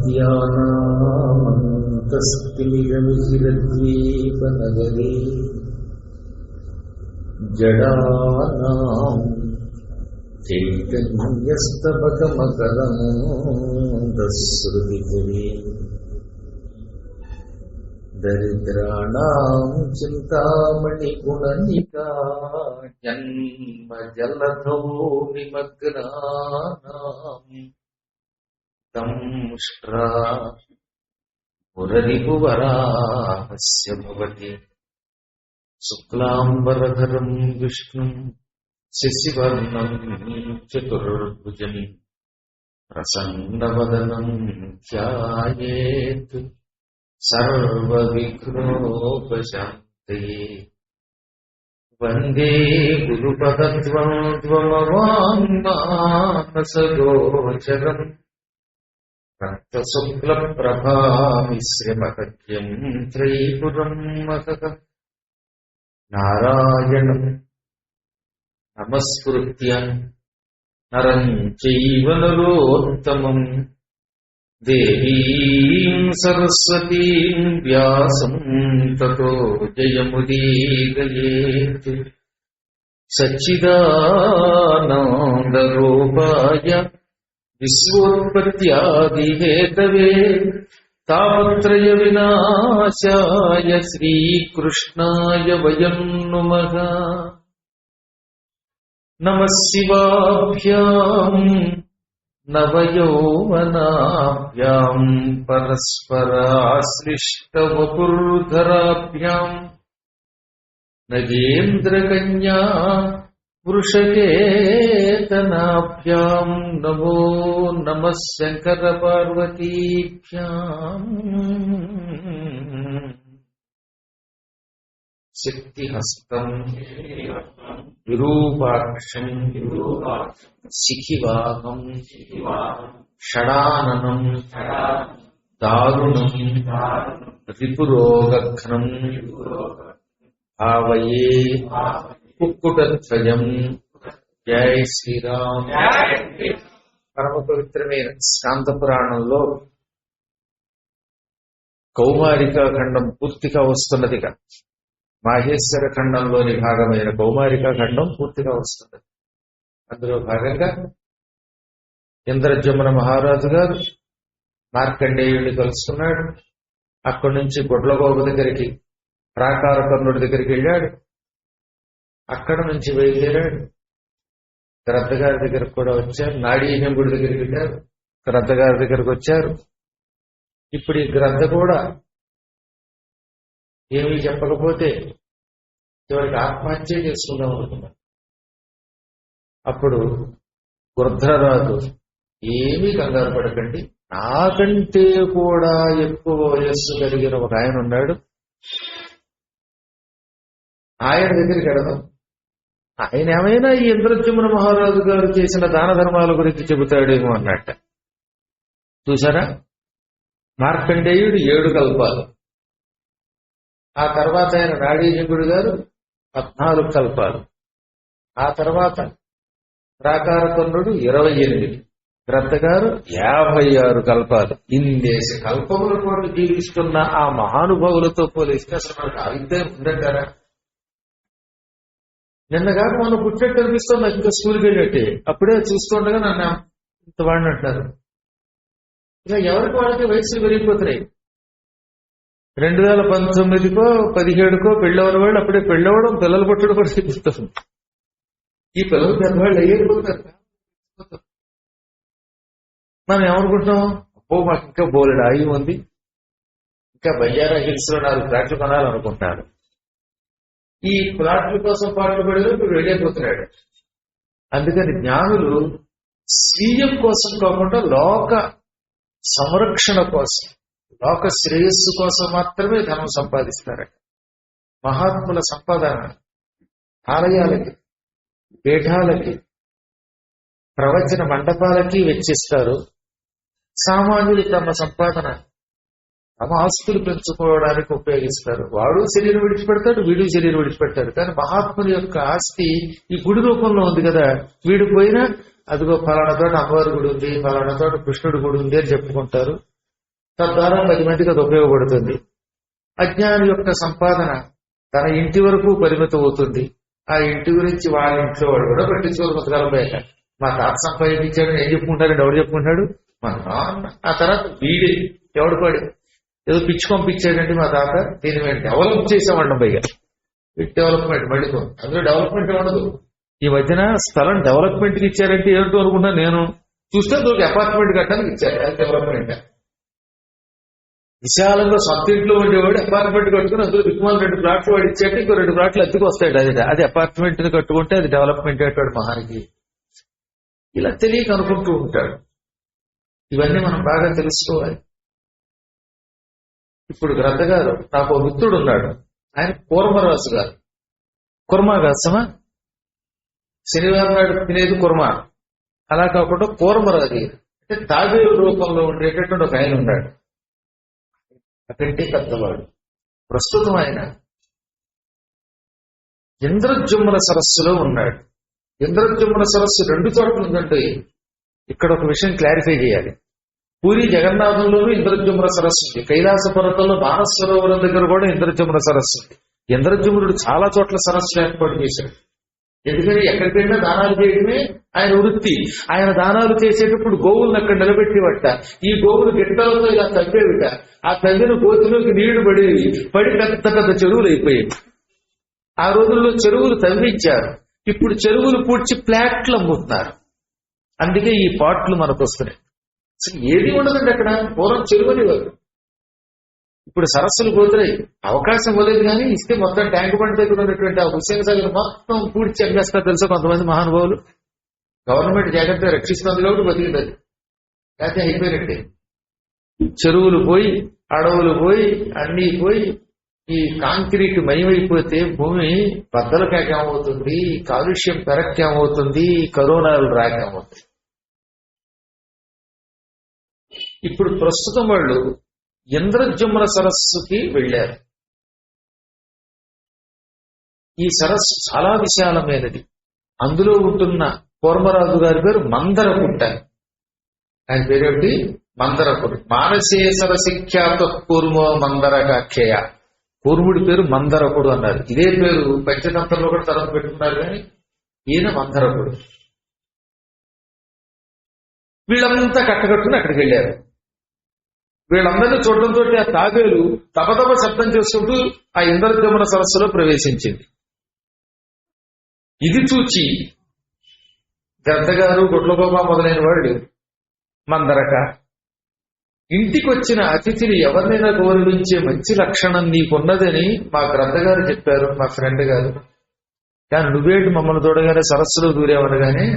अज्ञानामन्तस्तिमिरमिहिरद्वीपनगरे जडानां चैतन्यस्तबकमकरन्दस्रुतिपुरे दरिद्राणां चिन्तामणिगुणनिका जन्मजलधौ निमग्नानां दंष्ट्रा मुररिपुवराहस्य भवति शुक्लाम्बरधरं विष्णुं शशिवर्णं चतुर्भुजं प्रसन्नवदनं ध्यायेत् सर्वविघ्नोपशान्तये। वन्दे गुरुपदद्वन्द्वमवाङ्मानसगोचरम् रक्तशुक्लप्रभामिश्रमहत्यं त्रयीपुरं महः। नारायणं नमस्कृत्य नरं चैव नरोत्तमं देवीं सरस्वतीं व्यासं ततो जयमुदीरयेत्। सच्चिदानन्दरूपाय विश्वोत्पत्त्यादिहेतवे तापत्रय विनाशाय श्रीकृष्णाय वयं नुमः। नमः शिवाभ्यां नवयौवनाभ्यां परस्पराश्लिष्टवपुर्धराभ्यां नगेन्द्रकन्या वृषकेतनाभ्यां नमो नमः शङ्करपार्वतीभ्याम्। शक्तिहस्तं विरूपाक्षं शिखिवाहं षडाननं दारुणं रिपुरोगघ्नं भावये కుక్కుటత్వయం. జై శ్రీరామ్. పరమ పవిత్రమైన స్కాంద పురాణంలో కౌమారికా ఖండం పూర్తిగా వస్తున్నదిగా, మాహేశ్వర ఖండంలోని భాగమైన కౌమారికా ఖండం పూర్తిగా వస్తున్నది. అందులో భాగంగా ఇంద్రజమున మహారాజు గారు మార్కండేయుడిని కలుసుకున్నాడు. అక్కడి నుంచి గుడ్లగోబు దగ్గరికి, ప్రాకార కర్ణుడి దగ్గరికి వెళ్ళాడు. అక్కడ నుంచి బయలుదేరాడు. గ్రద్ద గారి దగ్గరకు కూడా వచ్చారు. నాడీహంగుడి దగ్గరికి వెళ్ళారు. గ్రద్ద గారి దగ్గరకు వచ్చారు. ఇప్పుడు ఈ గ్రద్ద కూడా ఏమీ చెప్పకపోతే చివరికి ఆత్మహత్య చేసుకుందాం అనుకున్నాడు. అప్పుడు వృద్ధరాజు, ఏమీ కంగారు పడకండి, నాకంటే కూడా ఎక్కువ వయస్సు కలిగిన ఒక ఆయన ఉన్నాడు, ఆయన దగ్గరికి వెళదాం. ఆయన ఏమైనా ఈ ఇంద్రజమున మహారాజు గారు చేసిన దాన ధర్మాల గురించి చెబుతాడేమో అన్నట్ట. చూసారా, మార్కండేయుడు 7 కల్పాలు, ఆ తర్వాత ఆయన నాడీజంగుడు గారు 14 కల్పాలు, ఆ తర్వాత ప్రాకారకర్ణుడు 28, గ్రద్ద గారు 56 కల్పాలు. ఇన్నేసి కల్పముల పాటు జీవిస్తున్న ఆ మహానుభావులతో పోలిస్తే అసలు మనకు ఆవిద్య ఉందంటారా? నిన్నగాక మనం పుట్టినట్టు అనిపిస్తుంది నాకు, ఇంకా స్కూల్కి వెళ్ళట్టే. అప్పుడే చూస్తుండగా నన్ను ఇంత వాడిని అంటారు. ఇలా ఎవరికి వాళ్ళకి వయసులు పెరిగిపోతున్నాయి. 2019కో 17కో పెళ్ళవన వాళ్ళు అప్పుడే పెళ్ళవడం, పిల్లలు పుట్టడం కూడా చూపిస్తుంది. ఈ పిల్లలు పెద్దవాళ్ళు అయ్యేపోతారు. మనం ఏమనుకుంటున్నాం, అబ్బో మాకు ఇంకా బోలెడు ఆయి ఉంది, ఇంకా బంజారా హిల్స్ లో 4 ఫ్లాట్లు కొనాలనుకుంటున్నారు. ఈ ప్లాట్ల కోసం పాటలు పడేది ఇప్పుడు వెళ్ళిపోతున్నాడు. అందుకని జ్ఞానులు స్వీయం కోసం కాకుండా లోక సంరక్షణ కోసం, లోక శ్రేయస్సు కోసం మాత్రమే ధనం సంపాదిస్తారట. మహాత్ముల సంపాదన ఆలయాలకి, పీఠాలకి, ప్రవచన మండపాలకి వెచ్చిస్తారు. సామాన్యులు తమ సంపాదన, తమ ఆస్తులు పెంచుకోవడానికి ఉపయోగిస్తారు. వాడు శరీరం విడిచిపెడతాడు, వీడు శరీరం విడిచిపెడతాడు. కానీ మహాత్ముని యొక్క ఆస్తి ఈ గుడి రూపంలో ఉంది కదా, వీడు పోయినా అదిగో ఫలానా తోట అమ్మవారి గుడి ఉంది, ఫలానా తోట కృష్ణుడి గుడి ఉంది అని చెప్పుకుంటారు. తద్వారా 10 మందికి అది ఉపయోగపడుతుంది. అజ్ఞాని యొక్క సంపాదన తన ఇంటి వరకు పరిమితం అవుతుంది. ఆ ఇంటి గురించి వాళ్ళ ఇంట్లో వాడు కూడా పట్టించుకోవాలి. కొంతకాలం బయట మా తాత సంపాదించాడు ఏం చెప్పుకుంటారండి, ఎవడు చెప్పుకుంటాడు? మా నాన్న. ఆ తర్వాత వీడి ఎవడు పడి ఏదో పిచ్చి పంపించాడండి మా తాత, దీన్ని మేము డెవలప్ చేసామంటాం. పైగా డెవలప్మెంట్ మళ్ళీ అందులో డెవలప్మెంట్ ఉండదు. ఈ మధ్యన స్థలం డెవలప్మెంట్కి ఇచ్చారంటే ఏమిటో అనుకుంటా నేను చూస్తే ఒక అపార్ట్మెంట్ కట్టడానికి ఇచ్చారు. అది డెవలప్మెంట్. విశాలంగా సొంత ఇంట్లో ఉండేవాడు అపార్ట్మెంట్ కట్టుకుని అందులో దిక్కుమాల 2 ప్లాట్లు వాడు ఇచ్చాక ఇంకో 2 ప్లాట్లు అద్దెకు వస్తాడు. అది అపార్ట్మెంట్ ని కట్టుకుంటే అది డెవలప్మెంట్ అయ్యాడు మహానికి. ఇలా తెలియక అనుకుంటూ ఉంటాడు. ఇవన్నీ మనం బాగా తెలుసుకోవాలి. ఇప్పుడు గ్రంథ గారు నాకు ఒక మిత్రుడు ఉన్నాడు, ఆయన కూర్మరాజు గారు. కుర్మా కాసమా శనివారం నాడు తినేది కుర్మా, అలా కాకుండా కూర్మరాజు అంటే తాబేలు రూపంలో ఉండేటటువంటి ఒక ఆయన ఉన్నాడు. అక్కడికే పెద్దవాడు. ప్రస్తుతం ఆయన ఇంద్రజుమ్న సరస్సులో ఉన్నాడు. ఇంద్రజుమ్న సరస్సు 2 చోట్ల ఉందంటే ఇక్కడ ఒక విషయం క్లారిఫై చేయాలి. పూరి జగన్నాథంలోనూ ఇంద్రజుమ్న సరస్సు ఉంది. కైలాస పర్వతంలో మానస సరోవరం దగ్గర కూడా ఇంద్రజుమ్న సరస్సు ఉంది. ఇంద్రజుమ్నుడు చాలా చోట్ల సరస్సులు ఏర్పాటు చేశాడు. ఎందుకని ఎక్కడికైనా దానాలు చేయడమే ఆయన వృత్తి. ఆయన దానాలు చేసేటప్పుడు గోవులను అక్కడ నిలబెట్టేవట. ఈ గోవులు గిట్టలతో ఇలా తవ్వేవిట. ఆ తవ్విన గోతిలోకి నీళ్లు పడేవి. పడి పెద్ద పెద్ద చెరువులు అయిపోయాయి. ఆ రోజుల్లో చెరువులు తవ్వించారు. ఇప్పుడు చెరువులు పూడ్చి ప్లాట్లు అమ్ముతున్నారు. అందుకే ఈ పాట్లు మనకు వస్తున్నాయి. అసలు ఏది ఉండదండి అక్కడ. పూర్వం చెరువుని వారు, ఇప్పుడు సరస్సులు పోతున్నాయి. అవకాశం ఇవ్వలేదు కానీ ఇస్తే మొత్తం ట్యాంక్ బండ్ దగ్గర ఉన్నటువంటి ఆ హుస్సేన్ సాగర్ మొత్తం పూడ్చి అమ్మేస్తారు తెలుసా కొంతమంది మహానుభావులు. గవర్నమెంట్ జాగ్రత్తగా రక్షిస్తున్నది కాబట్టి బతికింది. లేకపోతే అయిపోయినట్టే. చెరువులు పోయి, అడవులు పోయి, అన్నీ పోయి, ఈ కాంక్రీట్ మయమైపోతే భూమి బద్దలకేమవుతుంది, కాలుష్యం పెరక్కేమవుతుంది, కరోనాలు రాకేమవుతుంది. ఇప్పుడు ప్రస్తుతం వాళ్ళు ఇంద్రజుమ్న సరస్సుకి వెళ్ళారు. ఈ సరస్సు చాలా విశాలమైనది. అందులో ఉంటున్న కూర్మరాజు గారి పేరు మందరకుంట. ఆయన పేరేమిటి? మందరకుడు. మానసే సరసిఖ్యాత కూర్మో మందరకాఖ్యయ. కూర్ముడి పేరు మందరకుడు అన్నారు. ఇదే పేరు పంచతంత్రంలో కూడా తరం పెట్టుకున్నారు. కానీ ఈయన మందరకుడు. వీళ్ళంతా కట్టకట్టుకుని అక్కడికి వెళ్ళారు. వీళ్ళందరినీ చూడడంతో ఆ తాబేలు తపతప శబ్దం చేసుకుంటూ ఆ ఇంద్రజమున సరస్సులో ప్రవేశించింది. ఇది చూచి గ్రంథగారు, గుడ్లగోప మొదలైన వాళ్ళు మందరక, ఇంటికి వచ్చిన అతిథిని ఎవరినైనా గౌరవించే మంచి లక్షణం నీకున్నదని మా గ్రంథగారు చెప్పారు, మా ఫ్రెండ్ గారు. కానీ నువ్వేంటి మమ్మల్ని చూడగానే సరస్సులో దూరేమనగానే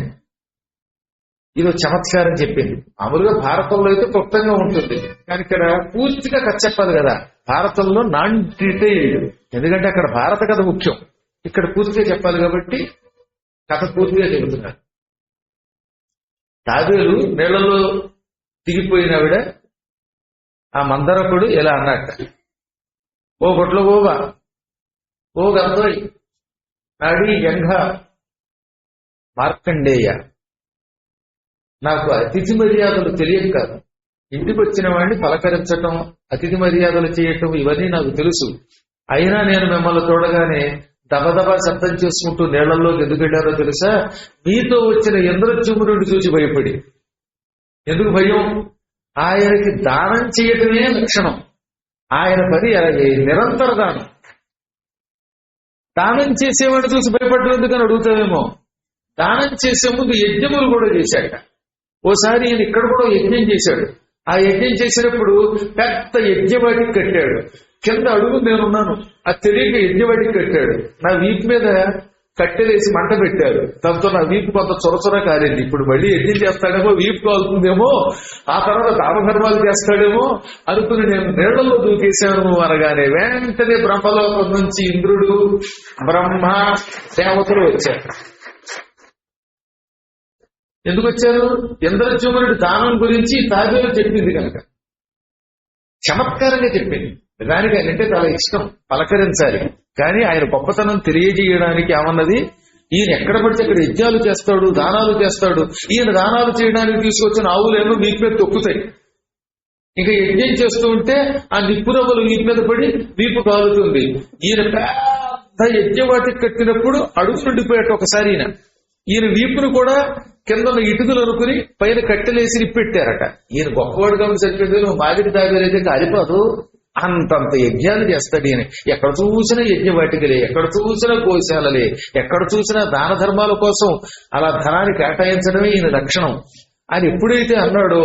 ఇదో చమత్కారం చెప్పింది. మామూలుగా భారతంలో అయితే క్లుప్తంగా ఉంటుంది, కానీ ఇక్కడ పూర్తిగా కథ చెప్పాలి కదా. భారతంలో నాన్ డీటెయిల్డ్, ఎందుకంటే అక్కడ భారత కథ ముఖ్యం. ఇక్కడ పూర్తిగా చెప్పాలి కాబట్టి కథ పూర్తిగా చెబుతున్నారు. తాబేలు నీళ్లలో దిగిపోయినావిడ ఆ మందరకుడు ఇలా అన్నట్ట, ఓ గొట్లగోవా, ఓ గంతోయ్, నాడి జంఘ మార్కండేయ, నాకు అతిథి మర్యాదలు తెలియదు కాదు. ఇంటికి వచ్చిన వాడిని పలకరించటం, అతిథి మర్యాదలు చేయటం ఇవన్నీ నాకు తెలుసు. అయినా నేను మిమ్మల్ని చూడగానే దబదబా శబ్దం చేసుకుంటూ నీళ్లలోకి ఎందుకు వెళ్ళారో తెలుసా? మీతో వచ్చిన ఇంద్రజుమ్నుడిని చూసి భయపడి. ఎందుకు భయం? ఆయనకి దానం చేయటమే లక్షణం. ఆయన పని నిరంతర దానం. దానం చేసేవాడిని చూసి భయపడటం ఎందుకని అడుగుతావేమో. దానం చేసే ముందు యజ్ఞములు కూడా చేశాక. ఓసారి ఈయన ఇక్కడ కూడా యజ్ఞం చేశాడు. ఆ యజ్ఞం చేసినప్పుడు పెద్ద యజ్ఞవాటికి కట్టాడు. కింద అడుగు నేనున్నాను, అది తెలియక యజ్ఞవాటికి కట్టాడు. నా వీపు మీద కట్టెలేసి మంట పెట్టారు. దాంతో నా వీపు కొంత చొరచొర కాలేదు. ఇప్పుడు మళ్ళీ యజ్ఞం చేస్తాడేమో, వీపు కాలుతుందేమో, ఆ తర్వాత దానధర్మాలు చేస్తాడేమో అనుకుని నేను నీళ్లలో దూకేశాను అనగానే వెంటనే బ్రహ్మలోకం నుంచి ఇంద్రుడు, బ్రహ్మ, దేవతలు వచ్చారు. ఎందుకు వచ్చారు? ఇంద్రజుమ్నుడి దానం గురించి తాబేలు చెప్పింది కనుక చమత్కారంగా చెప్పింది. నిజానికి ఆయన అంటే చాలా ఇష్టం, పలకరించాలి. కానీ ఆయన గొప్పతనం తెలియజేయడానికి ఏమన్నది, ఈయన ఎక్కడ పడితే అక్కడ యజ్ఞాలు చేస్తాడు, దానాలు చేస్తాడు. ఈయన దానాలు చేయడానికి తీసుకొచ్చిన ఆవులేమో మీకు మీద తొక్కుతాయి. ఇంకా యజ్ఞం చేస్తూ ఉంటే ఆ నిప్పురవ్వలు వీపు మీద పడి వీపు కాలుతుంది. ఈయన పెద్ద యజ్ఞవాటికి కట్టినప్పుడు అడుగు నుండిపోయాట ఒకసారి ఈయన వీపును కూడా కింద ఇటుకలు అనుకుని పైన కట్టెలేసి నిప్పెట్టారట. ఈయన గొప్పవాడు కాబట్టి సరిపోయింది, మాదిరి తాగరైతే కాలిపోదు. అంతంత యజ్ఞాలు చేస్తాడు ఈయన. ఎక్కడ చూసినా యజ్ఞవాటికలే, ఎక్కడ చూసినా గోశాలలే, ఎక్కడ చూసినా దాన ధర్మాల కోసం అలా ధనాన్ని కేటాయించడమే ఈయన లక్షణం అని ఎప్పుడైతే అన్నాడో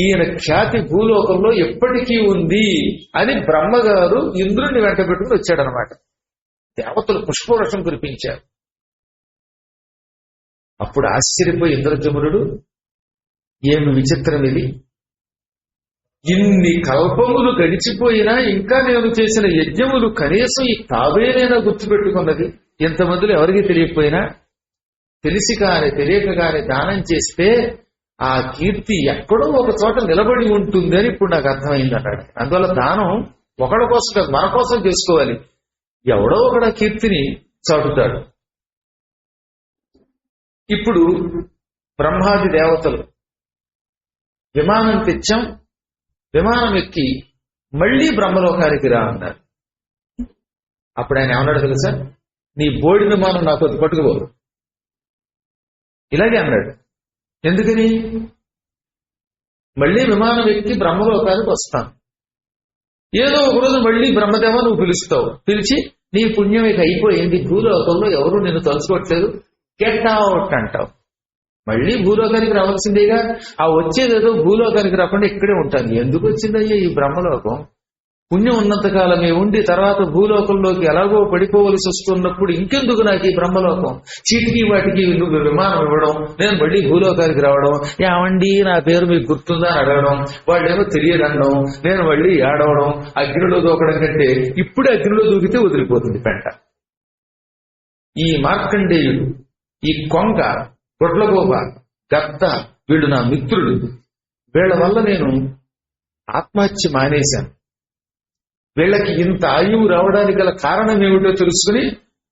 ఈయన ఖ్యాతి భూలోకంలో ఎప్పటికీ ఉంది అని బ్రహ్మగారు ఇంద్రుడిని వెంట పెట్టుకుని వచ్చాడనమాట. దేవతలు పుష్పవృషం కురిపించారు. అప్పుడు ఆశ్చర్యపోయి ఇంద్రజమునుడు, ఏమి విచిత్రం ఇది, ఇన్ని కల్పములు గడిచిపోయినా ఇంకా నేను చేసిన యజ్ఞములు కనీసం ఈ తావేనైనా గుర్తుపెట్టుకున్నది. ఇంతమందిలో ఎవరికి తెలియకపోయినా తెలిసి కాని తెలియక కాని దానం చేస్తే ఆ కీర్తి ఎక్కడో ఒక చోట నిలబడి ఉంటుంది అని ఇప్పుడు నాకు అర్థమైంది అన్నాడు. అందువల్ల దానం ఒకడి కోసం కాదు, మన కోసం చేసుకోవాలి. ఎవడో ఒకడ కీర్తిని చాటుతాడు. ఇప్పుడు బ్రహ్మాది దేవతలు విమానం తెచ్చాం, విమానం ఎక్కి మళ్లీ బ్రహ్మలోకానికి రా అన్నారు. అప్పుడు ఆయన ఏమన్నాడు తెలుసా, నీ బోడి విమానం నాకు అది పట్టుకుపో. ఇలాగే అన్నాడు. ఎందుకని? మళ్లీ విమానం ఎక్కి బ్రహ్మలోకానికి వస్తాను, ఏదో ఒకరోజు మళ్లీ బ్రహ్మదేవ నువ్వు పిలుస్తావు, పిలిచి నీ పుణ్యం ఇక అయిపోయింది, భూలోకంలో ఎవరు నిన్ను తలుచుకోవట్లేదు, గెట్ అవుట్ అంటావు. మళ్లీ భూలోకానికి రావాల్సిందేగా. ఆ వచ్చేదేదో భూలోకానికి రాకుండా ఇక్కడే ఉంటాను. ఎందుకు వచ్చిందయ్యా ఈ బ్రహ్మలోకం? పుణ్యం ఉన్నంతకాలమే ఉండి తర్వాత భూలోకంలోకి ఎలాగో పడిపోవలసి వస్తున్నప్పుడు ఇంకెందుకు నాకు ఈ బ్రహ్మలోకం? చీటికి వాటికి నువ్వు విమానం ఇవ్వడం, నేను మళ్ళీ భూలోకానికి రావడం, ఏమండి నా పేరు మీకు గుర్తుందా అని అడగడం, వాళ్ళేమో తెలియదనడం, నేను మళ్ళీ ఏడవడం, అగ్నిలో దూకడం కంటే ఇప్పుడే అగ్నిలో దూకితే వదిలిపోతుంది పెంట. ఈ మార్కండేయుడు, ఈ కొంగ, గొడ్లగోబ, గద్ద, వీళ్ళు నా మిత్రులు. వీళ్ల వల్ల నేను ఆత్మహత్య మానేశాను. వీళ్ళకి ఇంత ఆయువు రావడానికి గల కారణం ఏమిటో తెలుసుకుని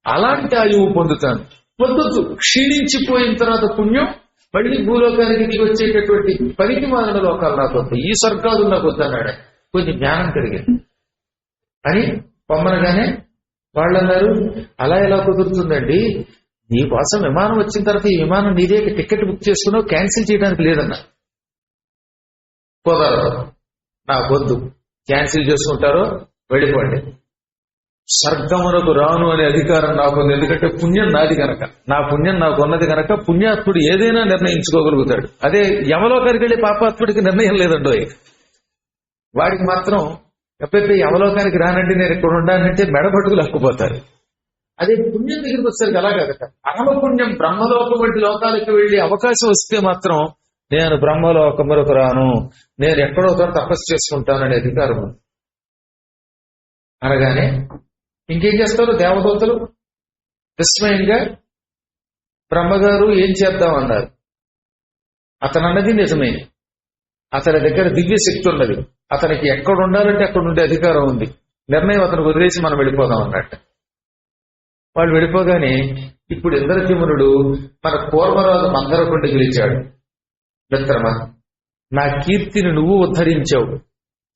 అలాంటి ఆయువు పొందుతాను. పొందొద్దు, క్షీణించిపోయిన తర్వాత పుణ్యం మళ్ళీ భూలోకానికి వచ్చేటటువంటి పనికి మాలిన లోకాలు నాకు వస్తాయి, ఈ స్వర్గాలు నాకు వద్దన్నాడు. కొంచెం జ్ఞానం కలిగింది అని పొమ్మనగానే వాళ్ళు అన్నారు, అలా ఎలా కుదురుతుందండి, నీ కోసం విమానం వచ్చిన తర్వాత ఈ విమానం నీదే టికెట్ బుక్ చేసుకున్నావు, క్యాన్సిల్ చేయడానికి లేదన్నా. కుదరదు, నాకొద్దు, క్యాన్సిల్ చేసుకుంటారో వెళ్ళిపోండి. స్వర్గమునకు రాను అనే అధికారం నాకుంది, ఎందుకంటే పుణ్యం నాది కనుక, నా పుణ్యం నాకు ఉన్నది కనుక పుణ్యాత్ముడు ఏదైనా నిర్ణయించుకోగలుగుతాడు. అదే యమలోకానికి వెళ్ళి పాపాత్ముడికి నిర్ణయం లేదండో. వాడికి మాత్రం ఎప్పుడైతే యమలోకానికి రానండి నేను ఇక్కడ ఉండాలంటే మెడబట్టుకు లక్కుపోతారు. అదే పుణ్యం దగ్గరికి వచ్చేసరికి అలా కదట. అహమ పుణ్యం బ్రహ్మలోకం వంటి లోకాలకు వెళ్లి అవకాశం వస్తే మాత్రం నేను బ్రహ్మలోకములకు రాను, నేను ఎక్కడో చోట తపస్సు చేసుకుంటాననే అధికారం అనగానే ఇంకేం చేస్తారు దేవదూతలు? విస్మయంగా బ్రహ్మగారు ఏం చేద్దామన్నారు. అతను అన్నది నిజమే, అతని దగ్గర దివ్య శక్తి ఉన్నది, అతనికి ఎక్కడ ఉండాలంటే అక్కడ ఉండే అధికారం ఉంది, నిర్ణయం అతను వదిలేసి మనం వెళ్ళిపోదాం అన్నట్టు. వాళ్ళు వెళ్ళిపోగానే ఇప్పుడు ఇంద్రజమునుడు మన పూర్వరాజు మందరకుండి గెలిచాడు. మిత్రమా, నా కీర్తిని నువ్వు ఉద్ధరించావు,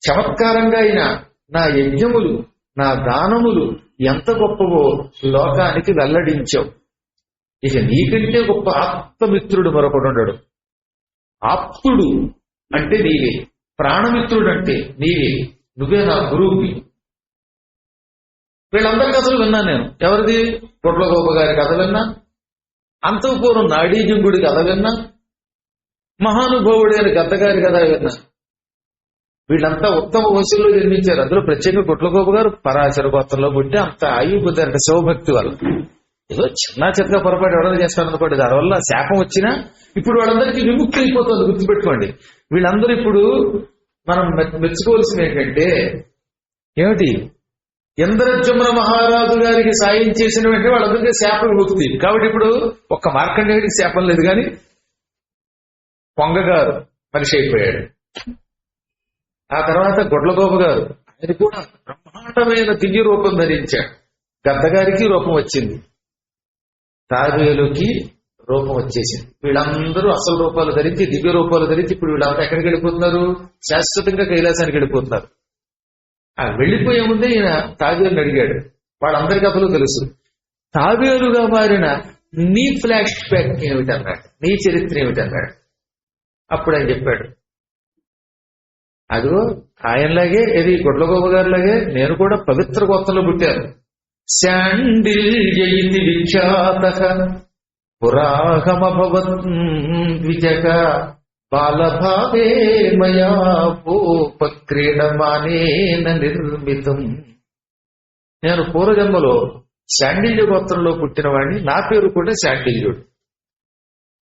చమత్కారంగా అయినా నా యజ్ఞములు నా దానములు ఎంత గొప్పవో లోకానికి వెల్లడించావు. ఇక నీకంటే గొప్ప ఆప్తమిత్రుడు మరొకడు ఉండడు. ఆప్తుడు అంటే నీవే, ప్రాణమిత్రుడు అంటే నీవే, నువ్వే నా గురువువి. వీళ్ళందరి కథలు విన్నాను నేను. ఎవరిది? గొడ్లగోప గారి కథ విన్నా, అంతఃపూర్వం నాడీజంగుడి కథ విన్నా, మహానుభావుడైన గద్దగారి కథ విన్నా. వీళ్ళంతా ఉత్తమ వంశంలో జన్మించారు. అందులో ప్రత్యేకంగా గొడ్లగోప గారు పరాశర గోత్రంలో పుట్టి అంత ఆయువు పొందారంట శివభక్తి వల్ల. ఏదో చిన్న చిత్తగా పొరపాటు ఎవరైనా చేస్తారనుకోండి, దానివల్ల శాపం వచ్చినా ఇప్పుడు వాళ్ళందరికీ విముక్తి అయిపోతుంది, గుర్తుపెట్టుకోండి. వీళ్ళందరూ ఇప్పుడు మనం మెచ్చుకోవాల్సింది ఏంటంటే ఏమిటి, ఇంద్రజమున మహారాజు గారికి సాయం చేసిన వెంటనే వాళ్ళందరికీ శాప విముక్తి. కాబట్టి ఇప్పుడు ఒక్క మార్కండేయుడికి శాపం లేదు, కానీ పొంగగారు మనిషి అయిపోయాడు. ఆ తర్వాత గొడ్లగోప గారు, ఆయన కూడా బ్రహ్మాండమైన దివ్య రూపం ధరించాడు. గద్దగారికి రూపం వచ్చింది, తాబేలుకి రూపం వచ్చేసింది. వీళ్ళందరూ అసలు రూపాలు ధరించి దివ్య రూపాలు ధరించి ఇప్పుడు వీళ్ళంతా ఎక్కడికి వెళ్ళిపోతున్నారు? శాశ్వతంగా కైలాసానికి వెళ్ళిపోతున్నారు. ఆ వెళ్ళిపోయే ముందే ఈయన తాబేలుని అడిగాడు. వాళ్ళందరికీ అసలు తెలుసు. తాబేలుగా మారిన నీ ఫ్లాష్ బ్యాక్ ఏమిటన్నాడు, నీ చరిత్ర ఏమిటన్నాడు. అప్పుడు ఆయన చెప్పాడు, అదిగో ఆయనలాగే ఇది గుడ్లగోబ గారిలాగే నేను కూడా పవిత్ర గోత్రంలో పుట్టాను. శాండిల్యైతి విఖ్యాతః పురాహమభవత్ ద్విజక బాలభావే మయా క్రీడమానేన నిర్మితం. నేను పూర్వజన్మలో శాండిల్య గోత్రంలో పుట్టిన వాడిని. నా పేరు కూడా శాండిల్యుడు.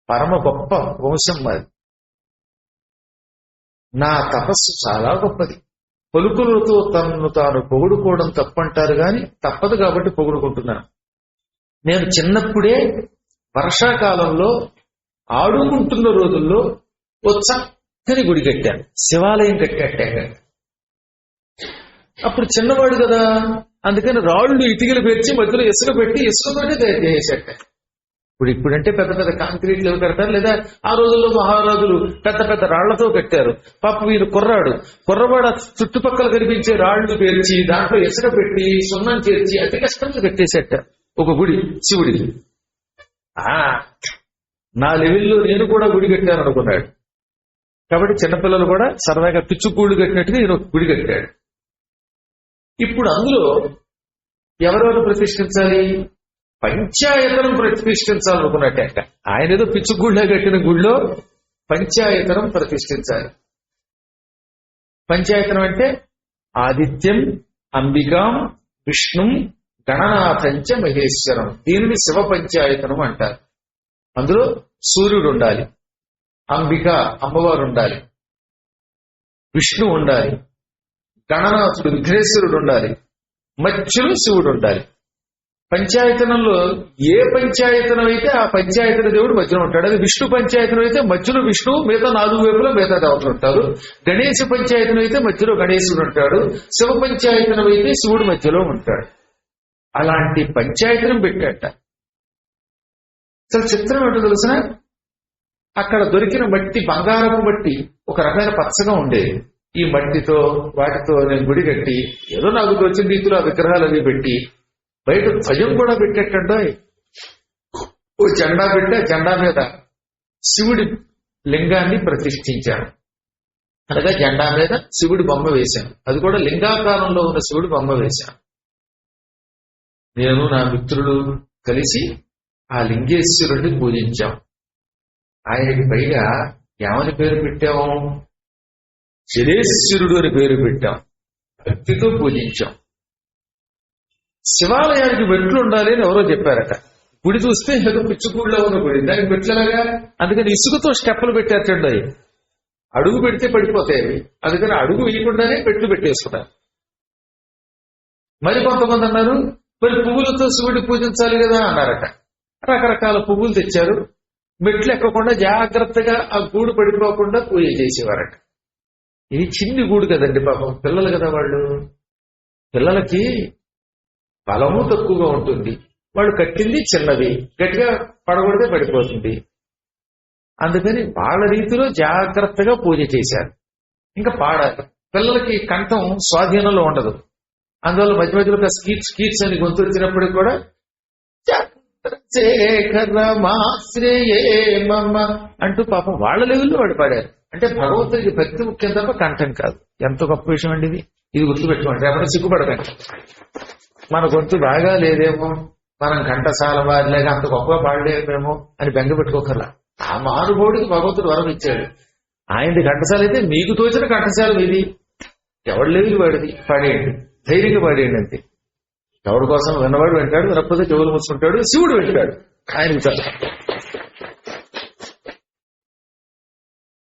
పరమ గొప్ప వంశం మాది. నా తపస్సు చాలా గొప్పది. పలుకులతో తనను తాను పొగుడుకోవడం తప్పంటారు గాని తప్పదు కాబట్టి పొగుడుకుంటున్నాను. నేను చిన్నప్పుడే వర్షాకాలంలో ఆడుకుంటున్న రోజుల్లో ఓ చక్కని గుడి కట్టాను, శివాలయం కట్టాక. అప్పుడు చిన్నవాడు కదా, అందుకని రాళ్ళు ఇటుకలు పెంచి మధ్యలో ఇసుక పెట్టి ఇసుకతోనే తయారు చేసేట. ఇప్పుడంటే పెద్ద పెద్ద కాంక్రీట్లు కడతారు, లేదా ఆ రోజుల్లో మహారాజులు పెద్ద పెద్ద రాళ్లతో కట్టారు. పాప వీరు కుర్రవాడ చుట్టుపక్కల కనిపించే రాళ్లు పేర్చి దాంట్లో ఇసుక పెట్టి సున్నం చేర్చి అతి కష్టంగా కట్టేసేట ఒక గుడి శివుడికి. నా లెవెల్లో నేను కూడా గుడి కట్టాను అనుకున్నాడు. కాబట్టి చిన్నపిల్లలు కూడా సరదాగా పిచ్చుగూడు కట్టినట్టుగా ఈయన ఒక గుడి కట్టాడు. ఇప్పుడు అందులో ఎవరెవరు ప్రతిష్ఠించాలి? పంచాయతనం ప్రతిష్ఠించాలనుకున్నట్ట. ఆయన ఏదో పిచ్చుగుళ్ళ కట్టిన గుడిలో పంచాయతనం ప్రతిష్ఠించాలి. పంచాయతనం అంటే ఆదిత్యం, అంబికాం, విష్ణుం, గణనాథంచ మహేశ్వరం. దీనిని శివ పంచాయతనం అంటారు. అందులో సూర్యుడు ఉండాలి, అంబిక అమ్మవారు ఉండాలి, విష్ణు ఉండాలి, గణనాథుడు విఘ్నేశ్వరుడు ఉండాలి, మధ్యలో శివుడు ఉండాలి. పంచాయతనంలో ఏ పంచాయతనం అయితే ఆ పంచాయతన దేవుడు మధ్యలో ఉంటాడు. అది విష్ణు పంచాయతనం అయితే మధ్యలో విష్ణువు, మిగతా 4 వైపులో మిగతా దేవతలు ఉంటారు. గణేశ పంచాయతనం అయితే మధ్యలో గణేశుడు ఉంటాడు. శివ పంచాయతనం అయితే శివుడు మధ్యలో ఉంటాడు. అలాంటి పంచాయతనం పెట్టాట. అసలు చిత్రం ఏంటో తెలిసిన, అక్కడ దొరికిన మట్టి బంగారపు మట్టి ఒక రకమైన పచ్చగా ఉండేది. ఈ మట్టితో వాటితో నేను గుడి కట్టి ఏదో నాకు వచ్చిన రీతిలో ఆ విగ్రహాలు అవి పెట్టి బయట ధ్వజం కూడా పెట్టేటంటే ఓ జెండా పెట్టే, జెండా మీద శివుడి లింగాన్ని ప్రతిష్ఠించాను. అనగా జెండా మీద శివుడి బొమ్మ వేశాను. అది కూడా లింగాకారంలో ఉన్న శివుడి బొమ్మ వేశాను. నేను నా మిత్రులు కలిసి ఆ లింగేశ్వరుడిని పూజించాం. ఆయనకి పైగా ఏమని పేరు పెట్టాము? జలేశ్వరుడు అని పేరు పెట్టాం. భక్తితో పూజించాం. శివాలయానికి మెట్లు ఉండాలి అని ఎవరో చెప్పారట. గుడి చూస్తే ఏదో పిచ్చుకూళ్ళలో ఉన్న గుడి, దానికి మెట్లలాగా. అందుకని ఇసుకతో స్టెప్పులు పెట్టేటండి. అడుగు పెడితే పడిపోతాయి. అందుకని అడుగు వేయకుండానే మెట్లు పెట్టేసుకున్నారు. మరి కొంతమంది అన్నారు, మరి పువ్వులతో శివుడి పూజించాలి కదా అన్నారట. రకరకాల పువ్వులు తెచ్చారు. మెట్లు ఎక్కకుండా జాగ్రత్తగా ఆ గూడు పడిపోకుండా పూజ చేసేవారట. ఇది చిన్ని గూడు కదండి, పాపం పిల్లలు కదా వాళ్ళు. పిల్లలకి బలము తక్కువగా ఉంటుంది. వాళ్ళు కట్టింది చిన్నది, గట్టిగా పడగొడితే పడిపోతుంది. అందుకని వాళ్ళ రీతిలో జాగ్రత్తగా పూజ చేశారు. ఇంకా పాడాలి. పిల్లలకి కంఠం స్వాధీనంలో ఉండదు. అందువల్ల మధ్య మధ్యలో స్కీట్స్ అని గొంతు వచ్చినప్పటికి కూడా అంటూ పాపం వాళ్ళ లెవెల్లో వాడు పాడారు. అంటే భగవంతుడికి భక్తి ముఖ్యం తప్ప కంఠం కాదు. ఎంత గొప్ప విషయం అండి ఇది గుర్తుపెట్టుకోండి. రేపటి సిగ్గుపడకండి. మన గొంతు బాగా లేదేమో, మనం ఘంటసాల వారిలాగా అంత గొప్పగా పాడలేమేమో అని బెంగ పెట్టుకోకర్లా. ఆ మహానుభావుడికి భగవంతుడు వరం ఇచ్చాడు. ఆయనది ఘంటసాల అయితే మీకు తోచిన ఘంటసాల ఇది. ఎవడు లేదు వాడిది, పాడేయండి, ధైర్యంగా పాడేయండి అంతే. ఎవరి కోసం విన్నవాడు వింటాడు, వినకపోతే చెవులు మూసుకుంటాడు. శివుడు వింటాడు, ఆయన చాలా.